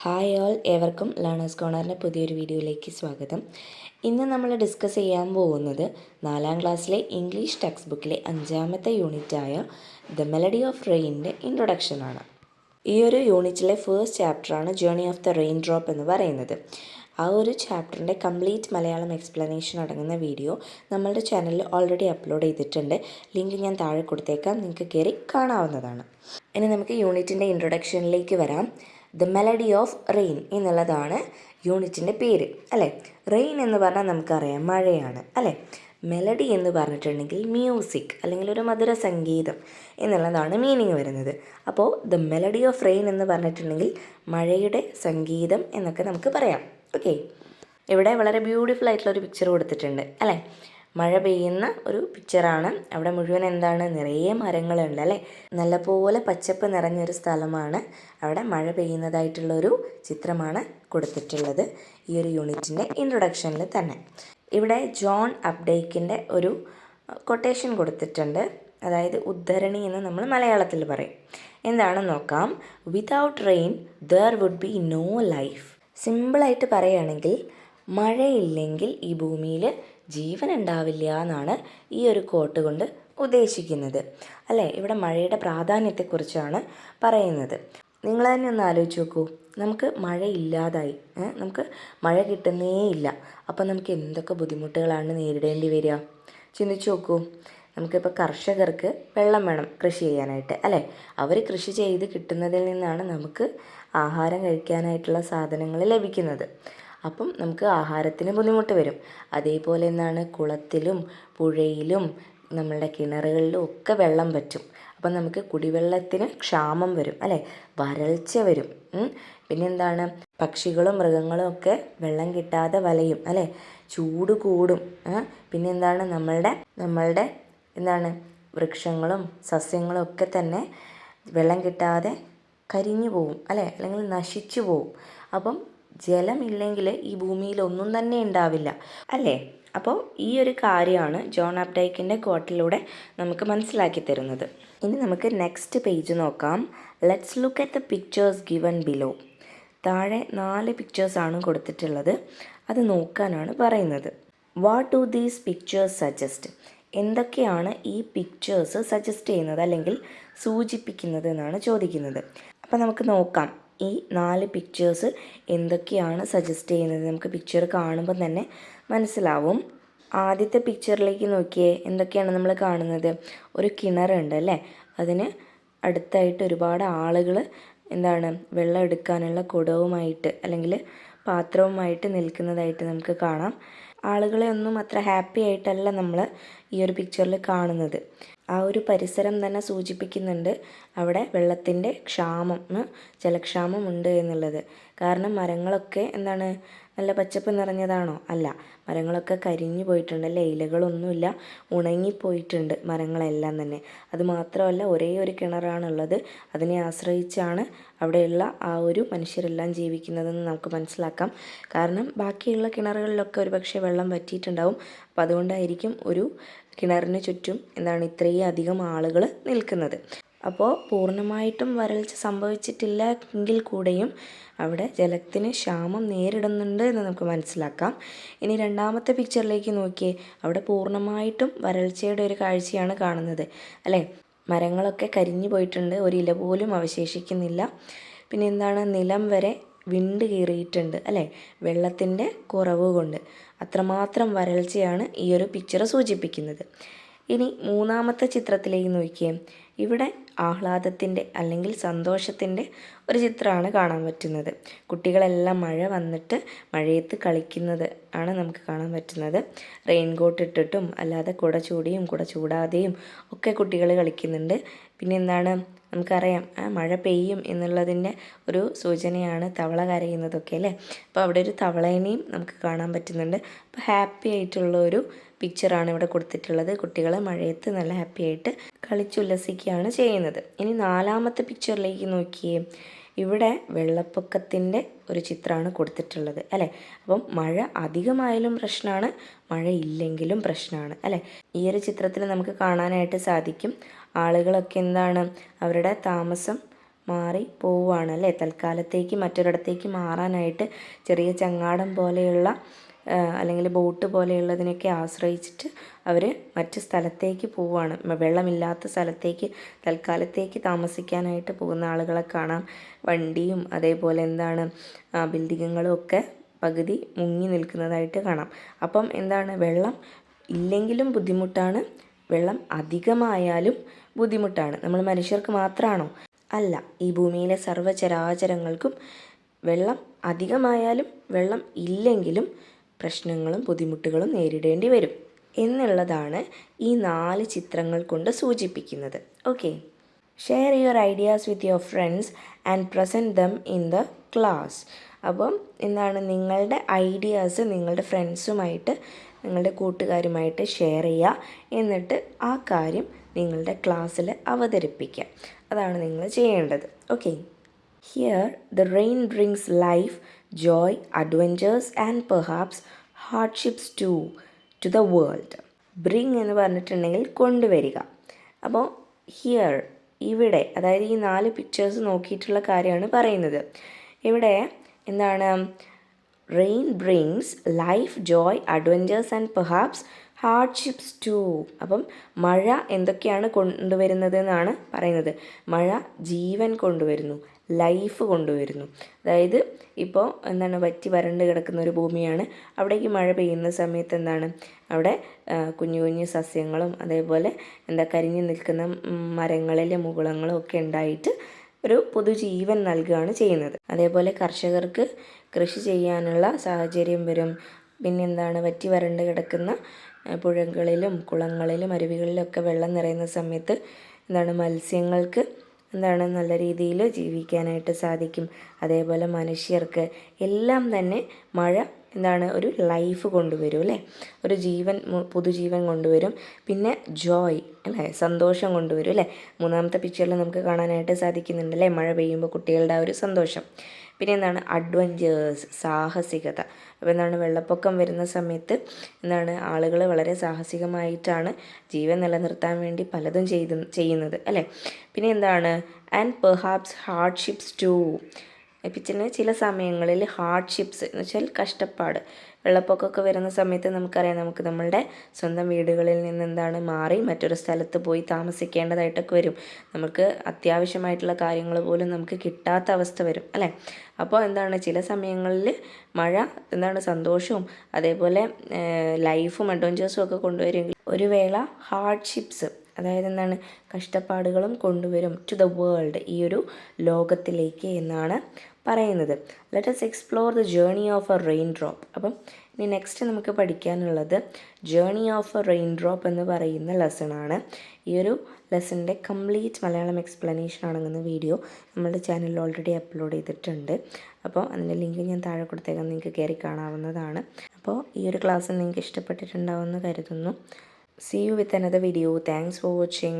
Hi all, ഏവർക്കും learners കോർണറിൻ്റെ പുതിയൊരു വീഡിയോയിലേക്ക് സ്വാഗതം. ഇന്ന് നമ്മൾ ഡിസ്കസ് ചെയ്യാൻ പോകുന്നത് 4ാം ക്ലാസ്സിലെ ഇംഗ്ലീഷ് ടെക്സ്റ്റ് ബുക്കിലെ 5ാമത്തെ യൂണിറ്റായ ദ മെലഡി ഓഫ് റെയിനിൻ്റെ ഇൻട്രൊഡക്ഷനാണ്. ഈ ഒരു യൂണിറ്റിലെ ഫസ്റ്റ് ചാപ്റ്ററാണ് journey of the raindrop എന്ന് പറയുന്നത്. ആ ഒരു ചാപ്റ്ററിൻ്റെ കംപ്ലീറ്റ് മലയാളം എക്സ്പ്ലനേഷൻ അടങ്ങുന്ന വീഡിയോ നമ്മളുടെ ചാനലിൽ ഓൾറെഡി അപ്ലോഡ് ചെയ്തിട്ടുണ്ട്. ലിങ്ക് ഞാൻ താഴെ കൊടുത്തേക്കാം, നിങ്ങൾക്ക് കയറി കാണാവുന്നതാണ്. ഇനി നമുക്ക് യൂണിറ്റിൻ്റെ ഇൻട്രൊഡക്ഷനിലേക്ക് വരാം. ദ മെലഡി ഓഫ് റെയിൻ എന്നുള്ളതാണ് യൂണിറ്റിൻ്റെ പേര്, അല്ലേ? റെയിൻ എന്ന് പറഞ്ഞാൽ നമുക്കറിയാം മഴയാണ്, അല്ലേ? മെലഡി എന്ന് പറഞ്ഞിട്ടുണ്ടെങ്കിൽ മ്യൂസിക് അല്ലെങ്കിൽ ഒരു മധുര സംഗീതം എന്നുള്ളതാണ് മീനിങ് വരുന്നത്. അപ്പോൾ ദ മെലഡി ഓഫ് റെയിൻ എന്ന് പറഞ്ഞിട്ടുണ്ടെങ്കിൽ മഴയുടെ സംഗീതം എന്നൊക്കെ നമുക്ക് പറയാം. ഓക്കെ, ഇവിടെ വളരെ ബ്യൂട്ടിഫുൾ ആയിട്ടുള്ളൊരു പിക്ചർ കൊടുത്തിട്ടുണ്ട്, അല്ലേ? മഴ പെയ്യുന്ന ഒരു പിക്ചറാണ്. അവിടെ മുഴുവൻ എന്താണ്, നിറയെ മരങ്ങളുണ്ട്, അല്ലേ? നല്ലപോലെ പച്ചപ്പ് നിറഞ്ഞൊരു സ്ഥലമാണ്. അവിടെ മഴ പെയ്യുന്നതായിട്ടുള്ളൊരു ചിത്രമാണ് കൊടുത്തിട്ടുള്ളത് ഈ ഒരു യൂണിറ്റിൻ്റെ ഇൻട്രൊഡക്ഷനിൽ തന്നെ. ഇവിടെ ജോൺ അപ്ഡൈക്കിൻ്റെ ഒരു കൊട്ടേഷൻ കൊടുത്തിട്ടുണ്ട്, അതായത് ഉദ്ധരണി എന്ന് നമ്മൾ മലയാളത്തിൽ പറയും. എന്താണെന്ന് നോക്കാം. Without rain there would be no life. സിമ്പിളായിട്ട് പറയുകയാണെങ്കിൽ മഴയില്ലെങ്കിൽ ഈ ഭൂമിയിൽ ജീവൻ ഉണ്ടാവില്ല എന്നാണ് ഈ ഒരു കോട്ട് കൊണ്ട് ഉദ്ദേശിക്കുന്നത്, അല്ലേ? ഇവിടെ മഴയുടെ പ്രാധാന്യത്തെക്കുറിച്ചാണ് പറയുന്നത്. നിങ്ങൾ തന്നെ ഒന്ന് ആലോചിച്ച് നോക്കൂ, നമുക്ക് മഴയില്ലാതായി, നമുക്ക് മഴ കിട്ടുന്നേ ഇല്ല. അപ്പോൾ നമുക്ക് എന്തൊക്കെ ബുദ്ധിമുട്ടുകളാണ് നേരിടേണ്ടി വരിക? ചിന്തിച്ച് നോക്കൂ. നമുക്കിപ്പോൾ കർഷകർക്ക് വെള്ളം വേണം കൃഷി ചെയ്യാനായിട്ട്, അല്ലേ? അവർ കൃഷി ചെയ്ത് കിട്ടുന്നതിൽ നിന്നാണ് നമുക്ക് ആഹാരം കഴിക്കാനായിട്ടുള്ള സാധനങ്ങൾ ലഭിക്കുന്നത്. അപ്പം നമുക്ക് ആഹാരത്തിന് ബുദ്ധിമുട്ട് വരും. അതേപോലെ എന്താണ്, കുളത്തിലും പുഴയിലും നമ്മളുടെ കിണറുകളിലും ഒക്കെ വെള്ളം വറ്റും. അപ്പം നമുക്ക് കുടിവെള്ളത്തിന് ക്ഷാമം വരും, അല്ലേ? വരൾച്ച വരും. പിന്നെന്താണ്, പക്ഷികളും മൃഗങ്ങളും ഒക്കെ വെള്ളം കിട്ടാതെ വലയും, അല്ലേ? ചൂട് കൂടും. പിന്നെന്താണ്, നമ്മളുടെ എന്താണ്, വൃക്ഷങ്ങളും സസ്യങ്ങളും ഒക്കെ തന്നെ വെള്ളം കിട്ടാതെ കരിഞ്ഞു പോവും, അല്ലേ? അല്ലെങ്കിൽ നശിച്ചു പോവും. അപ്പം ജലമില്ലെങ്കിൽ ഈ ഭൂമിയിൽ ഒന്നും തന്നെ ഉണ്ടാവില്ല, അല്ലേ? അപ്പോൾ ഈ ഒരു കാര്യമാണ് ജോൺ അപ്ഡൈക്കിൻ്റെ കോട്ടിലൂടെ നമുക്ക് മനസ്സിലാക്കി തരുന്നത്. ഇനി നമുക്ക് നെക്സ്റ്റ് പേജ് നോക്കാം. Let's look at the pictures given below. താഴെ 4 പിക്ചേഴ്സാണ് കൊടുത്തിട്ടുള്ളത്. അത് നോക്കാനാണ് പറയുന്നത്. What do these pictures suggest? എന്തൊക്കെയാണ് ഈ പിക്ചേഴ്സ് സജസ്റ്റ് ചെയ്യുന്നത് അല്ലെങ്കിൽ സൂചിപ്പിക്കുന്നത് എന്നാണ് ചോദിക്കുന്നത്. അപ്പോൾ നമുക്ക് നോക്കാം ഈ 4 പിക്ചേഴ്സ് എന്തൊക്കെയാണ് സജസ്റ്റ് ചെയ്യുന്നത്. നമുക്ക് പിക്ചർ കാണുമ്പോൾ തന്നെ മനസ്സിലാവും. ആദ്യത്തെ പിക്ചറിലേക്ക് നോക്കിയേ, എന്തൊക്കെയാണ് നമ്മൾ കാണുന്നത്? ഒരു കിണറുണ്ട്, അല്ലേ? അതിന് അടുത്തായിട്ട് ഒരുപാട് ആളുകൾ എന്താണ്, വെള്ളം എടുക്കാനുള്ള കുടവുമായിട്ട് അല്ലെങ്കിൽ പാത്രവുമായിട്ട് നിൽക്കുന്നതായിട്ട് നമുക്ക് കാണാം. ആളുകളെ ഒന്നും അത്ര ഹാപ്പി ആയിട്ടല്ല നമ്മൾ ഈ ഒരു പിക്ചറിൽ കാണുന്നത്. ആ ഒരു പരിസരം തന്നെ സൂചിപ്പിക്കുന്നുണ്ട് അവിടെ വെള്ളത്തിൻ്റെ ക്ഷാമം, ജലക്ഷാമം ഉണ്ട് എന്നുള്ളത്. കാരണം മരങ്ങളൊക്കെ എന്താണ്, നല്ല പച്ചപ്പ് നിറഞ്ഞതാണോ? അല്ല, മരങ്ങളൊക്കെ കരിഞ്ഞു പോയിട്ടുണ്ട്, അല്ലേ? ഇലകളൊന്നുമില്ല, ഉണങ്ങിപ്പോയിട്ടുണ്ട് മരങ്ങളെല്ലാം തന്നെ. അതുമാത്രമല്ല, ഒരേ ഒരു കിണറാണുള്ളത്. അതിനെ ആശ്രയിച്ചാണ് അവിടെയുള്ള ആ ഒരു മനുഷ്യരെല്ലാം ജീവിക്കുന്നതെന്ന് നമുക്ക് മനസ്സിലാക്കാം. കാരണം ബാക്കിയുള്ള കിണറുകളിലൊക്കെ ഒരുപക്ഷെ വെള്ളം വറ്റിയിട്ടുണ്ടാവും. അപ്പോൾ അതുകൊണ്ടായിരിക്കും ഒരു കിണറിന് ചുറ്റും എന്താണ് ഇത്രയും അധികം ആളുകൾ നിൽക്കുന്നത്. അപ്പോൾ പൂർണ്ണമായിട്ടും വരൾച്ച സംഭവിച്ചിട്ടില്ല എങ്കിൽ കൂടെയും അവിടെ ജലത്തിന് ക്ഷാമം നേരിടുന്നുണ്ട് എന്ന് നമുക്ക് മനസ്സിലാക്കാം. ഇനി രണ്ടാമത്തെ പിക്ചറിലേക്ക് നോക്കിയേ. അവിടെ പൂർണ്ണമായിട്ടും വരൾച്ചയുടെ ഒരു കാഴ്ചയാണ് കാണുന്നത്, അല്ലേ? മരങ്ങളൊക്കെ കരിഞ്ഞു പോയിട്ടുണ്ട്, ഒരു ഇല പോലും അവശേഷിക്കുന്നില്ല. പിന്നെ എന്താണ്, നിലം വരെ വിണ്ട് കീറിയിട്ടുണ്ട്, അല്ലേ? വെള്ളത്തിൻ്റെ കുറവ് കൊണ്ട്. അത്രമാത്രം വരൾച്ചയാണ് ഈ ഒരു പിക്ചർ സൂചിപ്പിക്കുന്നത്. ഇനി മൂന്നാമത്തെ ചിത്രത്തിലേക്ക് നോക്കിയേ. ഇവിടെ ആഹ്ലാദത്തിൻ്റെ അല്ലെങ്കിൽ സന്തോഷത്തിൻ്റെ ഒരു ചിത്രമാണ് കാണാൻ പറ്റുന്നത്. കുട്ടികളെല്ലാം മഴ വന്നിട്ട് മഴയത്ത് കളിക്കുന്നത് ആണ് നമുക്ക് കാണാൻ പറ്റുന്നത്. റെയിൻകോട്ട് ഇട്ടിട്ടും അല്ലാതെ കുട ചൂടിയും കുട ചൂടാതെയും ഒക്കെ കുട്ടികൾ കളിക്കുന്നുണ്ട്. പിന്നെ എന്താണ്, നമുക്കറിയാം മഴ പെയ്യും എന്നുള്ളതിൻ്റെ ഒരു സൂചനയാണ് തവള കരയുന്നതൊക്കെ, അല്ലേ? അപ്പോൾ അവിടെ ഒരു തവളേനെയും നമുക്ക് കാണാൻ പറ്റുന്നുണ്ട്. അപ്പോൾ ഹാപ്പി ആയിട്ടുള്ള ഒരു പിക്ചറാണ് ഇവിടെ കൊടുത്തിട്ടുള്ളത്. കുട്ടികൾ മഴയത്ത് നല്ല ഹാപ്പി ആയിട്ട് കളിച്ചുല്ലസിക്കുകയാണ് ചെയ്യുന്നത്. ഇനി നാലാമത്തെ പിക്ചറിലേക്ക് നോക്കിയേ. ഇവിടെ വെള്ളപ്പൊക്കത്തിൻ്റെ ഒരു ചിത്രമാണ് കൊടുത്തിട്ടുള്ളത്, അല്ലേ? അപ്പം മഴ അധികമായാലും പ്രശ്നമാണ്, മഴ ഇല്ലെങ്കിലും പ്രശ്നമാണ്, അല്ലേ? ഈ ഒരു ചിത്രത്തിൽ നമുക്ക് കാണാനായിട്ട് സാധിക്കും ആളുകളൊക്കെ എന്താണ്, അവരുടെ താമസം മാറി പോവുകയാണ് അല്ലേ. തൽക്കാലത്തേക്ക് മറ്റൊരിടത്തേക്ക് മാറാനായിട്ട് ചെറിയ ചങ്ങാടം പോലെയുള്ള അല്ലെങ്കിൽ ബോട്ട് പോലെയുള്ളതിനൊക്കെ ആശ്രയിച്ചിട്ട് അവർ മറ്റ് സ്ഥലത്തേക്ക് പോവുകയാണ്. വെള്ളമില്ലാത്ത സ്ഥലത്തേക്ക് തൽക്കാലത്തേക്ക് താമസിക്കാനായിട്ട് പോകുന്ന ആളുകളെ കാണാം. വണ്ടിയും അതേപോലെ ബിൽഡിങ്ങുകളും ഒക്കെ പകുതി മുങ്ങി നിൽക്കുന്നതായിട്ട് കാണാം. അപ്പം വെള്ളം ഇല്ലെങ്കിലും ബുദ്ധിമുട്ടാണ്, വെള്ളം അധികമായാലും ബുദ്ധിമുട്ടാണ്. നമ്മൾ മനുഷ്യർക്ക് മാത്രമാണോ? അല്ല, ഈ ഭൂമിയിലെ സർവ്വചരാചരങ്ങൾക്കും വെള്ളം അധികമായാലും വെള്ളം ഇല്ലെങ്കിലും പ്രശ്നങ്ങളും ബുദ്ധിമുട്ടുകളും നേരിടേണ്ടി വരും എന്നുള്ളതാണ് ഈ 4 ചിത്രങ്ങൾ കൊണ്ട് സൂചിപ്പിക്കുന്നത്. Okay, share your ideas with your friends and present them in the class. അപ്പം നിങ്ങളുടെ ഐഡിയാസ് നിങ്ങളുടെ ഫ്രണ്ട്സുമായിട്ട്, നിങ്ങളുടെ കൂട്ടുകാരുമായിട്ട് ഷെയർ ചെയ്യുക. എന്നിട്ട് ആ കാര്യം നിങ്ങളുടെ ക്ലാസ്സിൽ അവതരിപ്പിക്കുക. അതാണ് നിങ്ങൾ ചെയ്യേണ്ടത്. Okay, here the rain brings life, joy, adventures and perhaps hardships too to the world. Bring എന്ന് പറഞ്ഞിട്ടുണ്ടെങ്കിൽ കൊണ്ടുവരിക. അപ്പോൾ ഹിയർ ഇവിടെ, അതായത് ഈ 4 പിക്ചേഴ്സ് നോക്കിയിട്ടുള്ള കാര്യമാണ് പറയുന്നത്. ഇവിടെ rain brings life, joy, adventures and perhaps hardships too. അപ്പം മഴ എന്തൊക്കെയാണ് കൊണ്ടുവരുന്നത് എന്നാണ് പറയുന്നത്. മഴ ജീവൻ കൊണ്ടുവരുന്നു, ലൈഫ് കൊണ്ടുവരുന്നു. അതായത് ഇപ്പോൾ വറ്റി വരണ്ട് കിടക്കുന്ന ഒരു ഭൂമിയാണ്. അവിടേക്ക് മഴ പെയ്യുന്ന സമയത്ത് അവിടെ കുഞ്ഞു കുഞ്ഞു സസ്യങ്ങളും അതേപോലെ കരിഞ്ഞു നിൽക്കുന്ന മരങ്ങളിലെ മുകുളങ്ങളും ഒക്കെ ഉണ്ടായിട്ട് ഒരു പുതുജീവൻ നൽകുകയാണ് ചെയ്യുന്നത്. അതേപോലെ കർഷകർക്ക് കൃഷി ചെയ്യാനുള്ള സാഹചര്യം വരും. പിന്നെ വറ്റി വരണ്ട് കിടക്കുന്ന പുഴകളിലും കുളങ്ങളിലും അരുവികളിലൊക്കെ വെള്ളം നിറയുന്ന സമയത്ത് മത്സ്യങ്ങൾക്ക് നല്ല രീതിയിൽ ജീവിക്കാനായിട്ട് സാധിക്കും. അതേപോലെ മനുഷ്യർക്ക് എല്ലാം തന്നെ മഴ ഒരു ലൈഫ് കൊണ്ടുവരും അല്ലേ, ഒരു പുതുജീവൻ കൊണ്ടുവരും. പിന്നെ ജോയ് അല്ലേ, സന്തോഷം കൊണ്ടുവരും അല്ലേ. 3ാമത്തെ പിക്ചറിൽ നമുക്ക് കാണാനായിട്ട് സാധിക്കുന്നുണ്ട് അല്ലേ, മഴ പെയ്യുമ്പോൾ കുട്ടികളുടെ ആ ഒരു സന്തോഷം. പിന്നെ അഡ്വഞ്ചേഴ്സ്, സാഹസികത. അപ്പോൾ വെള്ളപ്പൊക്കം വരുന്ന സമയത്ത് ആളുകൾ വളരെ സാഹസികമായിട്ടാണ് ജീവൻ നിലനിർത്താൻ വേണ്ടി പലതും ചെയ്യുന്നത് അല്ലേ. പിന്നെ ആൻഡ് പെർഹാപ്സ് ഹാർഡ്ഷിപ്സ് ടു. പിന്നെ ചില സമയങ്ങളിൽ ഹാർഡ്ഷിപ്സ് എന്ന് വെച്ചാൽ കഷ്ടപ്പാട്. വെള്ളപ്പൊക്കമൊക്കെ വരുന്ന സമയത്ത് നമുക്കറിയാം, നമുക്ക് നമ്മളുടെ സ്വന്തം വീടുകളിൽ നിന്ന് മാറി മറ്റൊരു സ്ഥലത്ത് പോയി താമസിക്കേണ്ടതായിട്ടൊക്കെ വരും. നമുക്ക് അത്യാവശ്യമായിട്ടുള്ള കാര്യങ്ങൾ പോലും നമുക്ക് കിട്ടാത്ത അവസ്ഥ വരും അല്ലേ. അപ്പോൾ ചില സമയങ്ങളിൽ മഴ സന്തോഷവും അതേപോലെ ലൈഫും അഡ്വഞ്ചേഴ്സും ഒക്കെ കൊണ്ടുവരുമെങ്കിൽ ഒരു വേള ഹാർഡ്ഷിപ്സ്, അതായത് കഷ്ടപ്പാടുകളും കൊണ്ടുവരും ടു ദ വേൾഡ്, ഈ ഒരു ലോകത്തിലേക്ക് എന്നാണ് പറയുന്നത്. Let us explore the journey of A rain drop. അപ്പം ഇനി നെക്സ്റ്റ് നമുക്ക് പഠിക്കാനുള്ളത് journey of A rain drop എന്ന് പറയുന്ന ലെസണാണ്. ഈ ഒരു ലെസണിൻ്റെ കംപ്ലീറ്റ് മലയാളം എക്സ്പ്ലനേഷൻ അടങ്ങുന്ന വീഡിയോ നമ്മുടെ ചാനലിൽ ഓൾറെഡി അപ്ലോഡ് ചെയ്തിട്ടുണ്ട്. അപ്പോൾ അതിൻ്റെ ലിങ്ക് ഞാൻ താഴെ കൊടുത്തേക്കാം, നിങ്ങൾക്ക് കയറി കാണാവുന്നതാണ്. അപ്പോൾ ഈ ഒരു ക്ലാസ് നിങ്ങൾക്ക് ഇഷ്ടപ്പെട്ടിട്ടുണ്ടാവുമെന്ന് കരുതുന്നു. See you with another video. Thanks for watching.